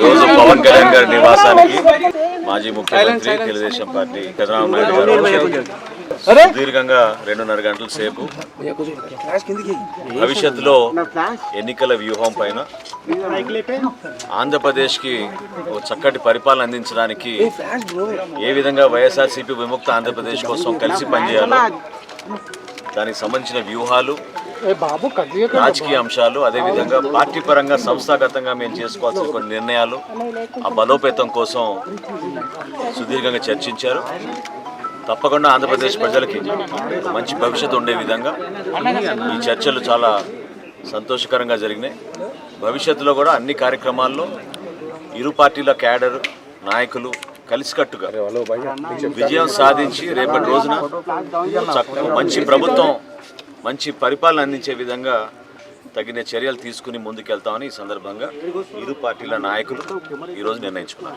ఈరోజు పవన్ కళ్యాణ్ గారి నివాసానికి మాజీ ముఖ్యమంత్రి తెలుగుదేశం పార్టీ చంద్రబాబు నాయుడు గారు సుదీర్ఘంగా 2.5 గంటల సేపు భవిష్యత్తులో ఎన్నికల వ్యూహం పైన ఆంధ్రప్రదేశ్కి ఒక చక్కటి పరిపాలన అందించడానికి ఏ విధంగా వైఎస్ఆర్సీపీ విముక్త ఆంధ్రప్రదేశ్ కోసం కలిసి పనిచేయాలో దానికి సంబంధించిన వ్యూహాలు, రాజకీయ అంశాలు, అదేవిధంగా పార్టీ పరంగా సంస్థాగతంగా మేము చేసుకోవాల్సిన కొన్ని నిర్ణయాలు, ఆ బలోపేతం కోసం సుదీర్ఘంగా చర్చించారు. తప్పకుండా ఆంధ్రప్రదేశ్ ప్రజలకి మంచి భవిష్యత్తు ఉండే విధంగా ఈ చర్చలు చాలా సంతోషకరంగా జరిగినాయి. భవిష్యత్తులో కూడా అన్ని కార్యక్రమాల్లో ఇరు పార్టీల క్యాడర్ నాయకులు కలిసికట్టుగా విజయం సాధించి రేపటి రోజున మంచి ప్రభుత్వం, మంచి పరిపాలన అందించే విధంగా తగిన చర్యలు తీసుకుని ముందుకెళ్తామని ఈ సందర్భంగా ఇరు పార్టీల నాయకులు ఈరోజు నిర్ణయించుకున్నారు.